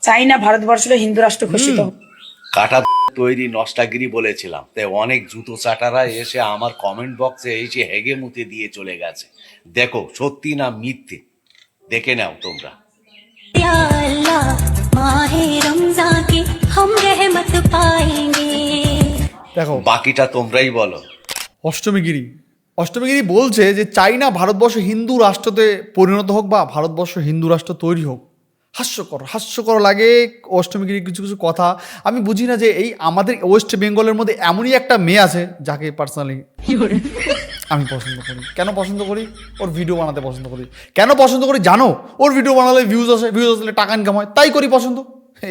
চাই না ভারতবর্ষের হিন্দু রাষ্ট্র ঘোষিত হোক। কাটা তৈরি নষ্টাগিরি বলেছিলাম, তাই অনেক জুতো চাটারা এসে আমার কমেন্ট বক্সে এসে হেগে মুতে দিয়ে চলে গেছে। দেখো সত্যি না মিথ্যে, দেখে নাও তোমরা। या अल्लाह माहे रमजान की हम रहमत पाएंगे। দেখো বাকিটা তোমরাই বলো। অষ্টমীগিরি বলছে যে চাই না ভারতবর্ষ হিন্দু রাষ্ট্রতে পরিণত হোক বা ভারতবর্ষ হিন্দু রাষ্ট্র তৈরি হোক। হাস্যকর লাগে অষ্টমীগিরি কিছু কিছু কথা। আমি বুঝি না যে এই আমাদের ওয়েস্ট বেঙ্গলের মধ্যে এমনই একটা মেয়ে আছে যাকে পার্সোনালি আমি পছন্দ করি। কেন পছন্দ করি? ওর ভিডিও বানাতে পছন্দ করি। কেন পছন্দ করি জানো? ওর ভিডিও বানালে ভিউজ আসলে টাকা ইনকাম হয়, তাই করি পছন্দ।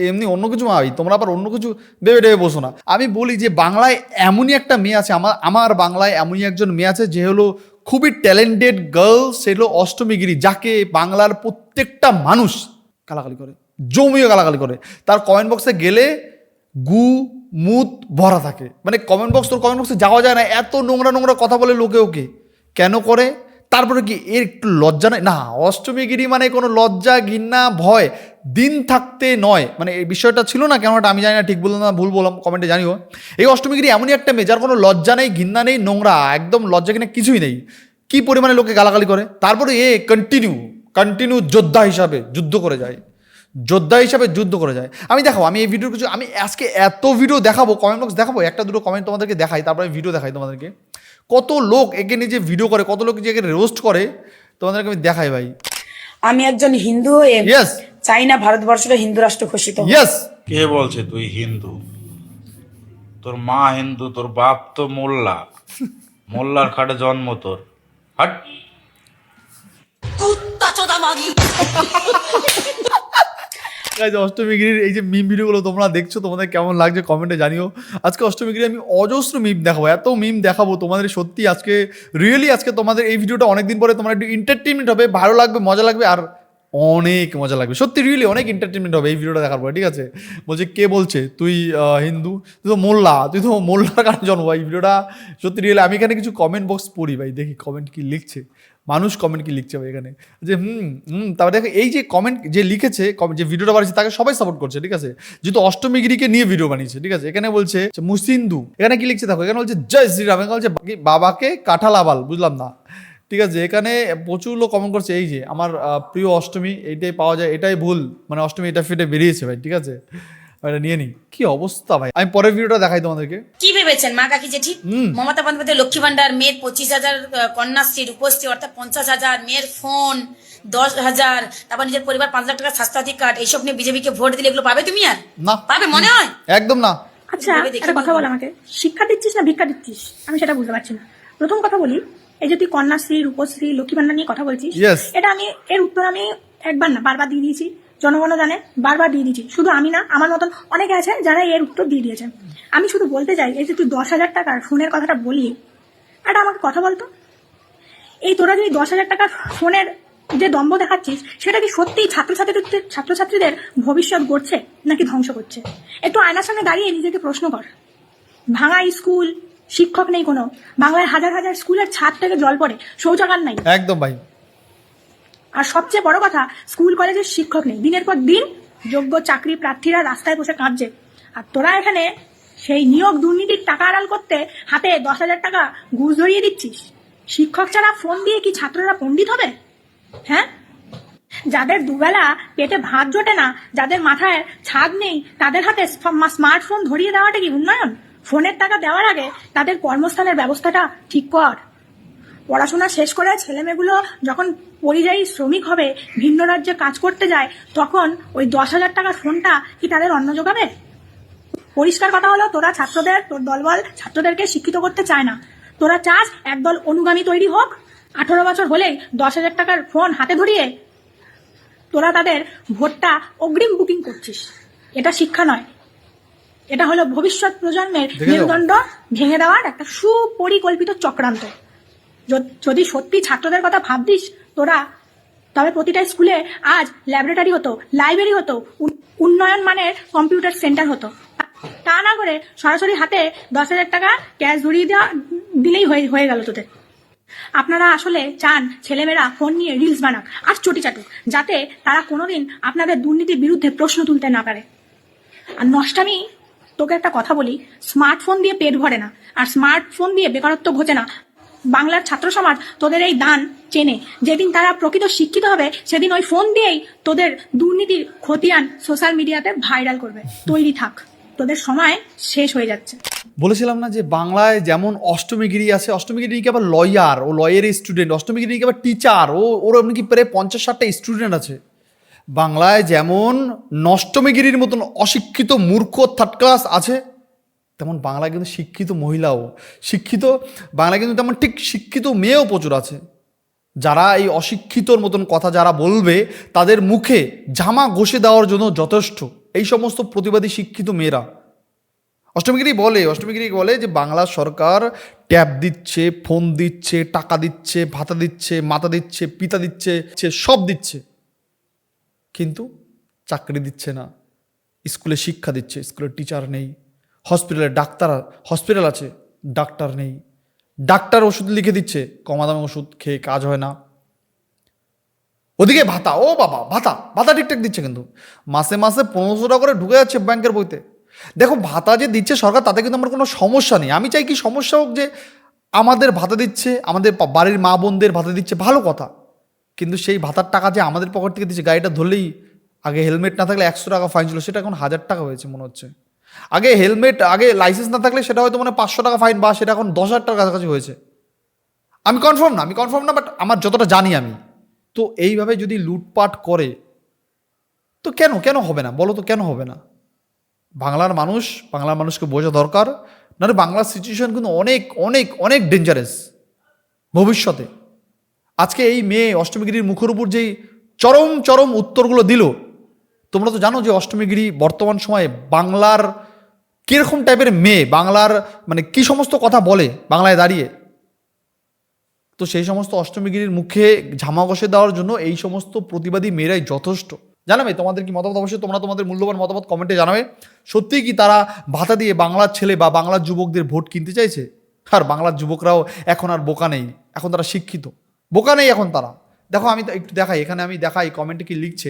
এমনি অন্য কিছু ভাবি, তোমরা আবার অন্য কিছু ভেবে বসো না। আমি বলি যে বাংলায় এমনই একটা মেয়ে আছে, আমার বাংলায় এমনই একজন মেয়ে আছে যে হলো খুবই ট্যালেন্টেড গার্ল, সে হলো অষ্টমীগিরি, যাকে বাংলার প্রত্যেকটা মানুষ গালাগালি করে, জমিয়ে গালাগালি করে। তার কমেন্ট বক্সে গেলে গু মুত ভরা থাকে, মানে কমেন্ট বক্সে যাওয়া যায় না, এত নোংরা কথা বলে লোকে ওকে। কেন করে? তারপরে কি এর একটু লজ্জা নেই? না, অষ্টমীগিরি মানে কোনো লজ্জা ঘৃণা ভয় দিন থাকতে নয়, মানে এই বিষয়টা ছিল না। কেনটা আমি জানি না, ঠিক বললাম না ভুল বললাম কমেন্টে জানিও। এই অষ্টমীগিরি এমনই একটা মেয়ে যার কোনো লজ্জা নেই, ঘৃণা নেই, নোংরা একদম, লজ্জা কিনা কিছুই নেই। কি পরিমাণে লোকে গালাগালি করে, তারপরে এ কন্টিনিউ যোদ্ধা হিসাবে যুদ্ধ করে যায়। আমি দেখো, আমি এই ভিডিওর কিছু, আমি আজকে এত ভিডিও দেখাবো, কমেন্ট বক্স দেখাবো, একটা দুটো কমেন্ট তোমাদেরকে দেখাই, তারপরে আমি ভিডিও দেখাই তোমাদেরকে। কত লোক একে নিজে ভিডিও করে, কত লোক একে রোস্ট করে, তোমাদেরকে আমি দেখাই ভাই। আমি একজন হিন্দু হয়ে ইয়েস, চাই না ভারতবর্ষের হিন্দু রাষ্ট্র ঘোষিত হোক। ইয়েস। কে বলছে তুই হিন্দু? তোর মা হিন্দু, তোর বাপ তো মোল্লা, মোল্লার খাটে জন্ম তোর। হাট। অষ্টমীগিরির এই যে মিম ভিডিওগুলো তোমরা দেখছো, তোমাদের কেমন লাগছে কমেন্টে জানিও। আজকে অষ্টমীগিরি আমি অজস্র মিম দেখাবো, এত মিম দেখাবো তোমাদের, সত্যি আজকে রিয়েলি আজকে তোমাদের এই ভিডিওটা অনেকদিন পরে তোমার একটু এন্টারটেনমেন্ট হবে, ভালো লাগবে, মজা লাগবে, আর অনেক মজা লাগবে, সত্যি রিয়েলি অনেক এন্টারটেনমেন্ট হবে এই ভিডিওটা দেখার পরে। ঠিক আছে, বলছে কে বলছে তুই হিন্দু, তুই তো মোল্লার কারণে জন্ম। এই ভিডিওটা সত্যি রিয়েলি, আমি এখানে কিছু কমেন্ট বক্স পড়ি ভাই, দেখি কমেন্ট কি লিখছে মানুষ, কমেন্ট কি লিখছে ভাই এখানে, যে তারপরে দেখো এই যে কমেন্ট যে লিখেছে, যে ভিডিওটা বানিয়েছে তাকে সবাই সাপোর্ট করছে। ঠিক আছে, যেহেতু অষ্টমীগিরিকে নিয়ে ভিডিও বানিয়েছে। ঠিক আছে, এখানে বলছে মুসিন্দু, এখানে কি লিখছে দেখো, এখানে বলছে জয় শ্রীরাম, এখানে বলছে বাবাকে কাঁঠাল আবাল, বুঝলাম না। ঠিক আছে, এখানে প্রচুর লোক কমেন্ট করছে এই যে আমার প্রিয় অষ্টমী, এইটাই পাওয়া যায়, এটাই ভুল, মানে অষ্টমী এটা ফেটে বেরিয়েছে ভাই। ঠিক আছে, এটা নিয়ে নি, কি অবস্থা ভাই। আমি পরের ভিডিওটা দেখাই তোমাদেরকে। কি ভেবেছেন মা কাকি জেঠি? মমতা বন্দ্যোপাধ্যায় লক্ষ্মী ভান্ডার, মেয়ের 25,000 কন্যাশ্রী, রূপশ্রী অর্থাৎ 50,000, মেয়ের ফোন 10,000, তারপর নিজের পরিবার 5 লাখ টাকা স্বাস্থ্যসাথী কার্ড, এইসব নিয়ে বিজেপিকে ভোট দিলে এগুলো পাবে তুমি? আর না পাবে মনে হয়? একদম না। আচ্ছা, একটা কথা বল আমাকে, শিক্ষা দিচ্ছিস না ভিক্ষা দিচ্ছিস? আমি সেটা বুঝতে পারছি না। প্রথম কথা বলি, এই যে তুই কন্যাশ্রী, রূপশ্রী, লক্ষ্মী ভান্ডার নিয়ে কথা বলছিস, এটা আমি এর উত্তর আমি একবার না বারবার দিয়ে দিয়েছি, জনগণও জানে, বারবার দিয়ে দিয়েছি। শুধু আমি না, আমার মতন অনেকে আছে যারা এর উত্তর দিয়ে দিয়েছে। আমি শুধু বলতে চাই, এই যে তুই 10,000 টাকার ফোনের কথাটা বললি, এটা আমাকে কথা বলতো, এই তোরা যে 10,000 টাকার ফোনের যে দম্ভ দেখাচ্ছিস, সেটা কি সত্যিই ছাত্রছাত্রীদের ভবিষ্যৎ গড়ছে নাকি ধ্বংস করছে? একটু আয়নার সামনে দাঁড়িয়ে নিজেকে প্রশ্ন কর। ভাঙা স্কুল, শিক্ষক নেই কোনো, বাংলায় হাজার হাজার স্কুলের ছাদ থেকে জল পড়ে, শৌচাগার নাই একদম ভাই। আর সবচেয়ে বড় কথা, স্কুল কলেজের শিক্ষক নেই, দিনের পর দিন যোগ্য চাকরি প্রার্থীরা রাস্তায় বসে কাঁদছে, আর তোরা এখানে সেই নিয়োগ দুর্নীতির টাকা আড়াল করতে হাতে 10,000 টাকা ঘুষ ধরিয়ে দিচ্ছিস। শিক্ষক ছাড়া ফোন দিয়ে কি ছাত্ররা পণ্ডিত হবে? হ্যাঁ, যাদের দুবেলা পেটে ভাত জোটে না, যাদের মাথায় ছাদ নেই, তাদের হাতে স্মার্টফোন ধরিয়ে দেওয়াটা কি উন্নয়ন? ফোনের টাকা দেওয়ার আগে তাদের কর্মস্থানের ব্যবস্থাটা ঠিক কর। পড়াশোনা শেষ করে ছেলেমেয়েগুলো যখন পরিযায়ী শ্রমিক হবে, ভিন্ন রাজ্যে কাজ করতে যায়, তখন ওই 10,000 টাকার ফোনটা কি তাদের অন্ন যোগাবে? পরিষ্কার কথা হলো, তোর দলবল ছাত্রদেরকে শিক্ষিত করতে চায় না। তোরা চাস একদল অনুগামী তৈরি হোক, 18 বছর হলেই 10,000 টাকার ফোন হাতে ধরিয়ে তোরা তাদের ভোটটা অগ্রিম বুকিং করছিস। এটা শিক্ষা নয়, এটা হলো ভবিষ্যৎ প্রজন্মের মেরুদণ্ড ভেঙে দেওয়ার একটা সুপরিকল্পিত চক্রান্ত। যদি সত্যি ছাত্রদের কথা ভাবতিস তোরা, তবে প্রতিটা স্কুলে আজ ল্যাবরেটরি হতো, লাইব্রেরি হতো, উন্নয়ন মানের কম্পিউটার সেন্টার হতো। তা না করে সরাসরি হাতে 10,000 টাকা ক্যাশ ধরিয়ে দিলেই হয়ে গেল তোদের। আপনারা আসলে চান ছেলেমেয়েরা ফোন নিয়ে রিলস বানাক আর চটি চাটুক, যাতে তারা কোনোদিন আপনাদের দুর্নীতির বিরুদ্ধে প্রশ্ন তুলতে না পারে। আর নষ্টামি, তোকে একটা কথা বলি, স্মার্টফোন দিয়ে পেট ভরে না, আর স্মার্টফোন দিয়ে বেকারত্ব ঘোচে না। বাংলার ছাত্র সমাজ তোদের এই দান চেনে। যেদিন তারা প্রকৃত শিক্ষিত হবে, সেদিন ওই ফোন দিয়েই তোদের দুর্নীতির খতিয়ান সোশ্যাল মিডিয়াতে ভাইরাল করবে। তৈরি থাক, তোদের সময় শেষ হয়ে যাচ্ছে। বলেছিলাম না যে বাংলায় যেমন অষ্টমীগিরি আছে, অষ্টমীগিরি কি আবার লয়ার, ও লয়ারের স্টুডেন্ট, অষ্টমীগিরি কি আবার টিচার, ওর এমনকি প্রায় 50-60টা স্টুডেন্ট আছে। বাংলায় যেমন নষ্টমীগিরির মতন অশিক্ষিত মূর্খ থার্ড ক্লাস আছে, তেমন বাংলায় কিন্তু শিক্ষিত মহিলাও, শিক্ষিত বাংলায় কিন্তু তেমন ঠিক শিক্ষিত মেয়েও প্রচুর আছে। যারা এই অশিক্ষিতর মতন কথা যারা বলবে, তাদের মুখে জামা ঘষে দেওয়ার জন্য যথেষ্ট এই সমস্ত প্রতিবাদী শিক্ষিত মেয়েরা। অষ্টমীগিরি বলে যে বাংলা সরকার ট্যাব দিচ্ছে, ফোন দিচ্ছে, টাকা দিচ্ছে, ভাতা দিচ্ছে, মাতা দিচ্ছে, পিতা দিচ্ছে, সব দিচ্ছে, কিন্তু চাকরি দিচ্ছে না। স্কুলে শিক্ষা দিচ্ছে, স্কুলের টিচার নেই। হসপিটাল আছে, ডাক্তার নেই। ডাক্তার ওষুধ লিখে দিচ্ছে, কমা দামে ওষুধ খেয়ে কাজ হয় না। ওদিকে ভাতা, ও বাবা, ভাতা ঠিকঠাক দিচ্ছে, কিন্তু মাসে 1500 টাকা করে ঢুকে যাচ্ছে ব্যাংকের বইতে। দেখো, ভাতা যে দিচ্ছে সরকার, তাতে কিন্তু আমার কোনো সমস্যা নেই। আমি চাই কি সমস্যা হোক, যে আমাদের ভাতা দিচ্ছে, আমাদের বাড়ির মা বোনদের ভাতা দিচ্ছে, ভালো কথা। কিন্তু সেই ভাতার টাকা যে আমাদের পকেট থেকে দিচ্ছে, গাড়িটা ধরলেই আগে হেলমেট না থাকলে 100 টাকা ফাইন ছিল, সেটা এখন 1000 টাকা হয়েছে মনে হচ্ছে। আগে লাইসেন্স না থাকলে সেটা হয়তো মানে 500 টাকা ফাইন, বা সেটা এখন 10,000 টাকার কাছাকাছি হয়েছে। আমি কনফার্ম না, বাট আমার যতটা জানি আমি। তো এইভাবে যদি লুটপাট করে, তো কেন হবে না বলো তো, কেন হবে না? বাংলার মানুষকে বোঝা দরকার। নাহলে বাংলার সিচুয়েশন কিন্তু অনেক অনেক অনেক ডেঞ্জারাস ভবিষ্যতে। আজকে এই মেয়ে অষ্টমীগিরির মুখের উপর যেই চরম উত্তরগুলো দিল, তোমরা তো জানো যে অষ্টমীগিরি বর্তমান সময়ে বাংলার কীরকম টাইপের মেয়ে, বাংলার মানে কি সমস্ত কথা বলে বাংলায় দাঁড়িয়ে। তো সেই সমস্ত অষ্টমীগিরির মুখে ঝামা ঘষে দেওয়ার জন্য এই সমস্ত প্রতিবাদী মেয়েরাই যথেষ্ট। জানাবে তোমাদের কি মতামত, অবশ্যই তোমরা তোমাদের মূল্যবান মতামত কমেন্টে জানাবে। সত্যিই কি তারা ভাতা দিয়ে বাংলার ছেলে বা বাংলার যুবকদের ভোট কিনতে চাইছে? আর বাংলার যুবকরাও এখন আর বোকা নেই, এখন তারা শিক্ষিত। বোকা নেই এখন তারা। দেখো, আমি একটু দেখাই, এখানে আমি দেখাই কমেন্টে কি লিখছে।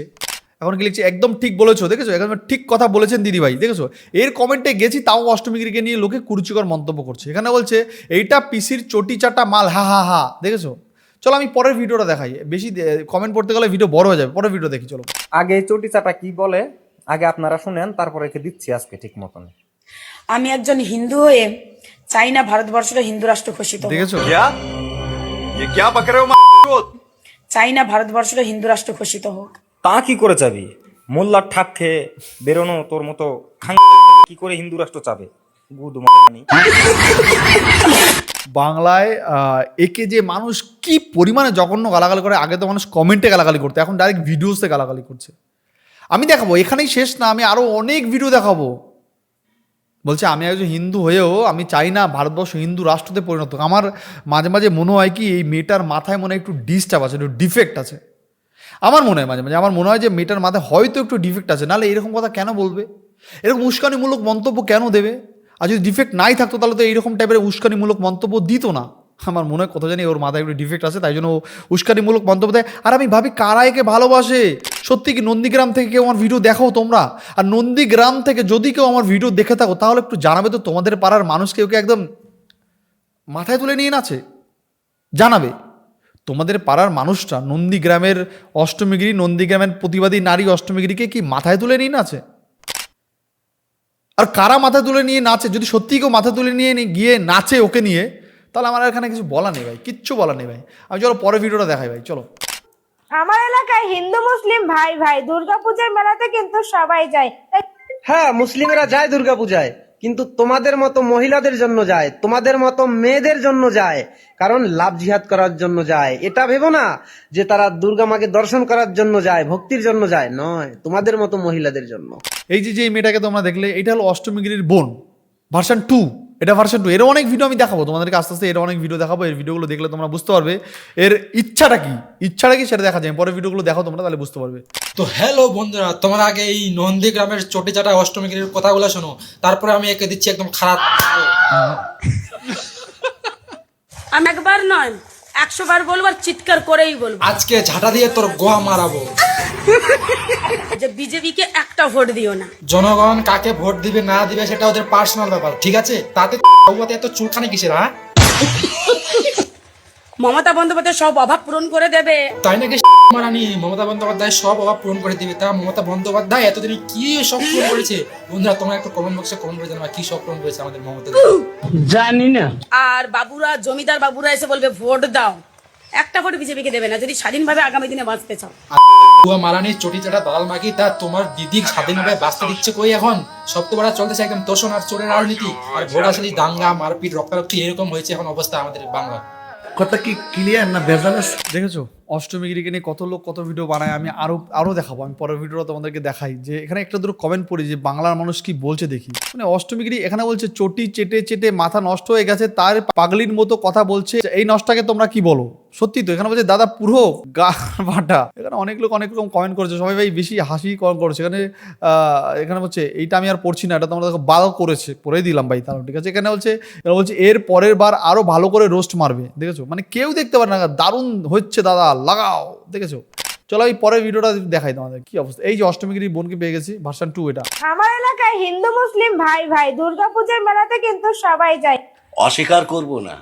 এখন কি লিখছে, একদম ঠিক বলেছো, দেখেছো, একদম ঠিক কথা বলেছেন দিদিভাই, দেখেছো। এর কমেন্টে গেছি, তাও অষ্টমীগিরিকে নিয়ে লোকে কুরুচিকর মন্তব্য করছে। এখানে বলছে এইটা পিসির চটি চাটা মাল, হা, দেখেছো। চলো আমি পরের ভিডিওটা দেখাই, বেশি কমেন্ট পড়তে গেলে ভিডিও বড় হয়ে যাবে। পরের ভিডিও দেখি চলো। আগে চটি চাটা কি বলে আগে আপনারা শুনেন, তারপরে একে দিচ্ছি আজকে ঠিক মতন। আমি একজন হিন্দু হয়ে চাই না ভারতবর্ষটা হিন্দু রাষ্ট্র ঘোষিত হোক। দেখেছো, চাই না ভারতবর্ষটা হিন্দু রাষ্ট্র ঘোষিত হোক। তা কি করে চাবি? মোল্লার ঠাপ খেয়ে বেরোনো তোর মতো কি করে হিন্দু রাষ্ট্র চাবে? বাংলায় একে যে মানুষ কি পরিমাণে জঘন্য গালাগালি করে। আগে তো মানুষ কমেন্টে গালাগালি করতো, এখন ডাইরেক্ট ভিডিওসে গালাগালি করছে। আমি দেখাবো, এখানেই শেষ না, আমি আরো অনেক ভিডিও দেখাবো। বলছে আমি একজন হিন্দু হয়েও আমি চাই না ভারতবর্ষ হিন্দু রাষ্ট্রতে পরিণত হোক। আমার মাঝে মনে হয় কি, এই মেয়েটার মাথায় মনে হয় একটু ডিস্টার্ব আছে, একটু ডিফেক্ট আছে। আমার মনে হয় মাঝে আমার মনে হয় যে মেয়েটার মাথায় হয়তো একটু ডিফেক্ট আছে, নাহলে এরকম কথা কেন বলবে, এরকম উস্কানিমূলক মন্তব্য কেন দেবে? আর যদি ডিফেক্ট নাই থাকতো, তাহলে তো এইরকম টাইপের উস্কানিমূলক মন্তব্য দিত না। আমার মনে হয় কোথাও জানি ওর মাথায় একটু ডিফেক্ট আছে, তাই জন্য উস্কানিমূলক মন্তব্য দেয়। আর আমি ভাবি, কারা একে ভালোবাসে? সত্যি কি নন্দীগ্রাম থেকে কেউ আমার ভিডিও দেখাও তোমরা? আর নন্দীগ্রাম থেকে যদি কেউ আমার ভিডিও দেখে থাকো, তাহলে একটু জানাবে তো তোমাদের পাড়ার মানুষকে ওকে একদম মাথায় তুলে নিয়ে নাচে, জানাবে। তোমাদের পাড়ার মানুষটা নন্দীগ্রামের অষ্টমীগিরি, নন্দীগ্রামের প্রতিবাদী নারী অষ্টমীগিরিকে কি মাথায় তুলে নিয়ে নাচে? আর কারা মাথায় তুলে নিয়ে নাচে? যদি সত্যিই কেউ মাথা তুলে নিয়ে গিয়ে নাচে ওকে নিয়ে, তাহলে আমার এখানে কিছু বলা নেই ভাই, কিচ্ছু বলা নেই ভাই। আমি চলো পরের ভিডিওটা দেখাই ভাই, চলো। আমার এলাকায় হিন্দু মুসলিম ভাই ভাই দুর্গাপূজার মেলাতে কিন্তু সবাই যায়। হ্যাঁ, মুসলিমেরা যায় দুর্গাপূজায়, কিন্তু তোমাদের মতো মহিলাদের জন্য যায়, তোমাদের মতো মেয়েদের জন্য যায়, কারণ লাভ জিহাদ করার জন্য যায়। এটা ভেবো না যে তারা দুর্গা মাকে দর্শন করার জন্য যায়, ভক্তির জন্য যায়, নয়, তোমাদের মতো মহিলাদের জন্য। এই যে মেয়েটাকে তোমরা দেখলে, এটা হলো অষ্টমীগিরির বোন, ভার্সন 2। এটা ভার্সন 2। এর অনেক ভিডিও আমি দেখাবো তোমাদেরকে, আস্তে আস্তে এর অনেক ভিডিও দেখাবো। এর ভিডিওগুলো দেখলে তোমরা বুঝতে পারবে এর ইচ্ছাটা কি সেটা দেখা যায়। পরের ভিডিওগুলো দেখো তোমরা, তাহলে বুঝতে পারবে। তো হ্যালো বন্ধুরা, তোমরা আগে এই নন্দীগ্রামের চটি চাটা অষ্টমীগিরির কথাগুলো শোনো, তারপরে আমি একে দিচ্ছি একদম খারাপ। আমি একবার নয় 100 বার বলবো আর চিৎকার করেই বলবো আজকে ঝাঁটা দিয়ে তোর গোয়া মারাবো। যে বিজেপিকে একটা ভোট দিও না। জনগণ কাকে ভোট দিবে না দিবে সেটা ওদের পার্সোনাল ব্যাপার, ঠিক আছে? তাতে এত চুলখানি কিসের, হ্যাঁ? মমতা বন্দ্যোপাধ্যায় সব অভাব পূরণ করে দেবে। তাই নাকি? মারানি মমতা বন্দ্যোপাধ্যায় সব অভাব পূরণ করে দিবে। তা মমতা বন্দ্যোপাধ্যায় এতদিনে কি সব পূরণ করেছে? বন্ধুরা তোমরা একটু কমেন্ট বক্সে কমেন্ট করে জানাবা কি সব পূরণ করেছে আমাদের মমতা। জানি না। আর বাবুরা, জমিদার বাবুরা এসে বলবে ভোট দাও, একটা ভোট বিজেপিকে দেবে না যদি স্বাধীনভাবে আগামী দিনে বাঁচতে চাও। মারানি চটি চাটা দালাল মাগি, তা তোমার দিদি স্বাধীনভাবে বাঁচতে দিচ্ছে কই এখন? সব তো বড় চলতেছে একদম তোষণ আর চোরের রাজনীতি, আর ভোট আসলে দাঙ্গা মারপিট রক্তারক্তি এরকম হয়েছে এখন অবস্থা আমাদের বাংলা। কথা কি ক্লিয়ার না ভেজাল আছে? দেখেছো অষ্টমীগিরিকে নিয়ে কত লোক কত ভিডিও বানায়, আমি আরো দেখাবো, আমি পরের ভিডিওটা তোমাদেরকে দেখাই। যে এখানে একটা দুটো কমেন্ট পড়ি যে বাংলার মানুষ কি বলছে দেখি। মানে অষ্টমীগিরি এখানে বলছে চটি চেটে চেটে মাথা নষ্ট হয়ে গেছে, তার পাগলির মতো কথা বলছে, এই নষ্টাকে তোমরা কি বলো? সত্যি তো এখানে বলছে দাদা পুরো গা বাটা। এখানে অনেক লোক অনেক রকম কমেন্ট করেছে, সবাই ভাই বেশি হাসি কমেন্ট করেছে। এখানে বলছে এইটা আমি আর পড়ছি না, এটা তোমরা দেখো বাল করেছে, পড়েই দিলাম ভাই তাহলে ঠিক আছে। এখানে বলছে এর পরের বার আরো ভালো করে রোস্ট মারবে। দেখেছো মানে কেউ দেখতে পারে না, দারুণ হচ্ছে দাদা লাগাও। দেখেছো? চলো এই পরের ভিডিওটা দেখাই তোমাদের কি অবস্থা। এই যে অষ্টমীগিরি বোনকে পেয়ে গেছি, ভার্সন 2 এটা। আমার এলাকায় হিন্দু মুসলিম ভাই ভাই দুর্গাপূজার মেলাতে কিন্তু সবাই যায়। অস্বীকার করব না,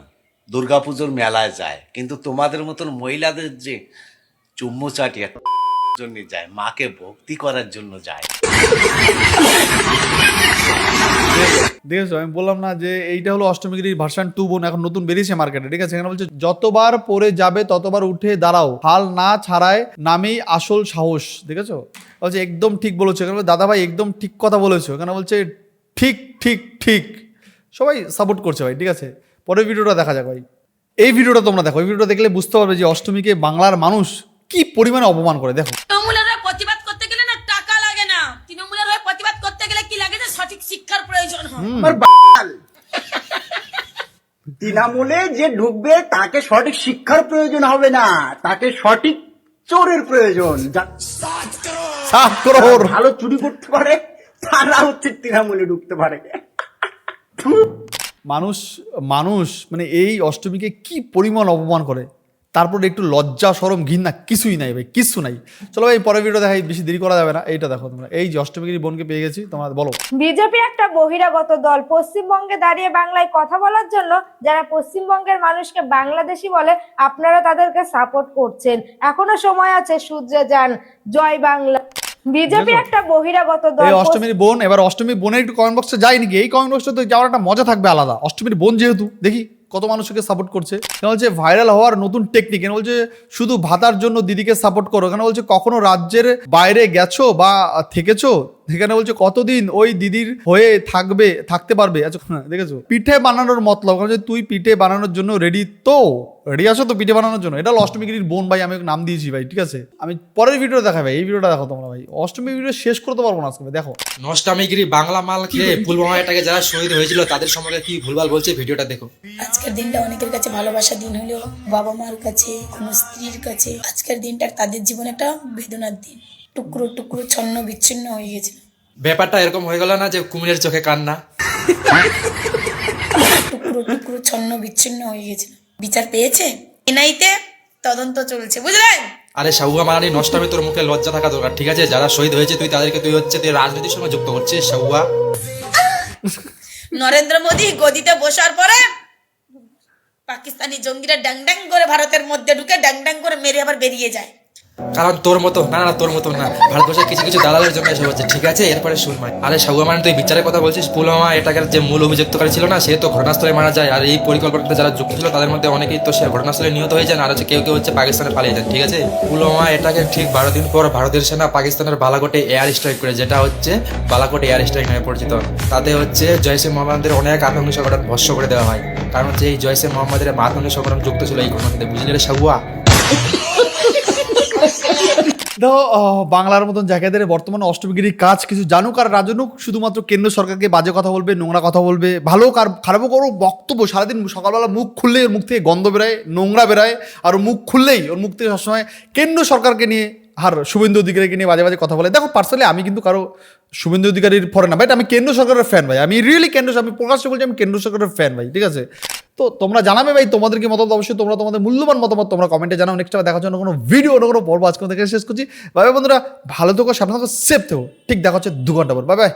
দুর্গাপুজোর মেলায় যায়, কিন্তু তোমাদের মতন মহিলাদের যে চুম্মু চাটিয়া জন্য যায়, মাকে ভক্তি করার জন্য যায়। দেখেছো আমি বললাম না যে এইটা হলো অষ্টমীগিরির ভার্সন 2 বোন, এখন নতুন বেরিয়েছে মার্কেটে, ঠিক আছে? এখানে বলছে যতবার পরে যাবে ততবার উঠে দাঁড়াও, হাল না ছাড়ায় নামেই আসল সাহস। দেখেছো? বলছে একদম ঠিক বলেছো। এখানে দাদা ভাই একদম ঠিক কথা বলেছো। এখানে বলছে ঠিক ঠিক ঠিক, সবাই সাপোর্ট করছে ভাই, ঠিক আছে? পরের ভিডিওটা দেখা যাক ভাই। এই ভিডিওটা তোমরা দেখো, এই ভিডিওটা দেখলে বুঝতে পারবে যে অষ্টমীকে বাংলার মানুষ কি পরিমাণে অপমান করে। দেখো তৃণমূলের হয়ে প্রতিবাদ করতে গেলে না টাকা লাগে না, তৃণমূলের হয়ে প্রতিবাদ করতে গেলে কি লাগে যে সঠিক শিক্ষার প্রয়োজন হয়। তৃণমূলে যে ঢুকবে তাকে সঠিক শিক্ষার প্রয়োজন হবে না, তাকে সঠিক চোরের প্রয়োজন। সাফ করো। ভালো চুরি করতে পারে তারা হচ্ছে তৃণমূলে ঢুকতে পারে। মানুষ মানে এই অষ্টমীকে কি পরিমাণ অপমান করে, তারপরে একটু লজ্জা শরম ঘৃণা কিছুই নাই ভাই, কিছু নাই। চলো ভাই পরের ভিডিও দেখাই, বেশি দেরি করা যাবে না। এইটা দেখো তোমরা, এই যে অষ্টমীগিরি বোনকে পেয়ে গেছি, তোমরা বলো। বিজেপি একটা বহিরাগত দল, পশ্চিমবঙ্গে দাঁড়িয়ে বাংলায় কথা বলার জন্য যারা পশ্চিমবঙ্গের মানুষকে বাংলাদেশি বলে আপনারা তাদেরকে সাপোর্ট করছেন। এখনো সময় আছে, শুধরে যান। জয় বাংলা। বিজেপি একটা বহিরাগত দল। এই অষ্টমীর বোন, এবার অষ্টমীর বোনের একটু কমেন্ট বক্সে যাই নাকি? এই কমেন্ট বক্সে তো যাওয়ার একটা মজা থাকবে আলাদা। অষ্টমীর বোন যেহেতু দেখি কত মানুষকে সাপোর্ট করছে। এখানে বলছে ভাইরাল হওয়ার নতুন টেকনিক। এখানে বলছে শুধু ভাতার জন্য দিদিকে সাপোর্ট করো। এখানে বলছে কখনো রাজ্যের বাইরে গেছো বা থেকেছো? এখানে বলছে কতদিন ওই দিদির হয়ে থাকতে পারবে? আচ্ছা দেখেছো পিঠে বানানোর মতলব, তুই পিঠে বানানোর জন্য রেডি তো? রেডি আছো তো পিঠে বানানোর জন্য? এটা হলো অষ্টমীগিরির বোন ভাই, আমি নাম দিয়েছি ভাই, ঠিক আছে? আমি পরের ভিডিওটা দেখাই ভাই, এই ভিডিওটা দেখো তোমরা ভাই। অষ্টমী ভিডিও শেষ করতে পারবো না আজকে, দেখো। নষ্টামিগিরি বাংলা মাল খেয়ে পুলওয়ামা এটাকে যারা শহীদ হয়েছিল তাদের সম্পর্কে কি ভুলভাল বলছে, ভিডিওটা দেখো। আজকের দিনটা অনেকের কাছে ভালোবাসার দিন হলেও বাবা মার কাছে, কোনো স্ত্রীর কাছে আজকের দিনটা তাদের জীবনে একটা বেদনার দিন। টুকরো টুকরো ছন্ন বিচ্ছিন্ন হয়ে গেছিল। ব্যাপারটা এরকম হয়ে গেল না যে কুমিরের চোখে কান্না? টুকরো টুকরো ছন্ন বিচ্ছিন্ন হয়ে গেছিল। বিচার পেয়েছে, এনআইতে তদন্ত চলছে, বুঝলেন? আরে শাহুয়া মারানি নষ্টামি, তোর মুখে লজ্জা থাকা দরকার, ঠিক আছে? যারা শহীদ হয়েছে তুই তাদেরকে তুই রাজনীতির সঙ্গে যুক্ত করছিস শাহুয়া। নরেন্দ্র মোদী গদিতে বসার পরে পাকিস্তানি জঙ্গিরা ড্যাং ড্যাং করে ভারতের মধ্যে ঢুকে ড্যাং ড্যাং করে মেরে আবার বেরিয়ে যায়। কারণ তোর মতো না, তোর মতো না, ভারতবর্ষের কিছু কিছু দালালের জন্য এসব হচ্ছে, ঠিক আছে? এরপরে শুন ভাই। আরে শাহুয়া মারানি তুই বিচারের কথা বলছিস, পুলওয়ামা এটাকে যে মূল অভিযুক্তকারী ছিল না, সে তো ঘটনাস্থলে মারা যায়। আর এই পরিকল্পনাতে যারা যুক্ত ছিল তাদের মধ্যে অনেকেই তো সে ঘটনাস্থলে নিহত হয়ে যান, আর হচ্ছে কেউ কেউ হচ্ছে পাকিস্তানে পালিয়ে যান, ঠিক আছে? পুলওয়ামা এটাকে ঠিক 12 দিন পর ভারতের সেনা পাকিস্তানের বালাকোটে এয়ার স্ট্রাইক করে, যেটা হচ্ছে বালাকোট এয়ার স্ট্রাইক নামে পরিচিত। তাতে হচ্ছে জয়সে মোহাম্মদের অনেক আতঙ্কি সংগঠন ভস্ম করে দেওয়া হয়। কারণ হচ্ছে এই জয়সে মোহাম্মদের আতঙ্কি সংগঠন যুক্ত ছিল এই ঘটনাতে, বুঝলি রে শাহুয়া? বাংলার মতন জায়গাদের বর্তমানে অষ্টমীগিরির কাজ কিছু জানুক আর রাজনুক, শুধুমাত্র কেন্দ্র সরকারকে বাজে কথা বলবে, নোংরা কথা বলবে, ভালো খারাপও করো বক্তব্য। সারাদিন সকালবেলা মুখ খুললেই ওর মুখ থেকে গন্ধ বেরায়, নোংরা বেরায়, আর মুখ খুললেই ওর মুখ থেকে সবসময় কেন্দ্র সরকারকে নিয়ে আর শুভেন্দু অধিকারীকে নিয়ে বাজে বাজে কথা বলে। দেখো পার্সোনালি আমি কিন্তু কারো শুভেন্দু অধিকারীর ফরে না, বাট আমি কেন্দ্র সরকারের ফ্যান ভাই। আমি রিয়েলি আমি প্রকাশ্যে বলছি আমি কেন্দ্র সরকারের ফ্যান ভাই, ঠিক আছে? তো তোমরা জানাবে ভাই তোমাদের কি মতামত, অবশ্যই তোমরা তোমাদের মূল্যবান মতামত তোমরা কমেন্টে জানাও। নেক্সট টাইম দেখার জন্য কোনো ভিডিও অন্য কোনো পর্ব আজকে থেকে শেষ করছি। বাই বাই বন্ধুরা, ভালো থেকো, সাবধানে থেকো, সেফ থেকো। ঠিক দেখা হচ্ছে 2 ঘন্টা পর। Bye bye.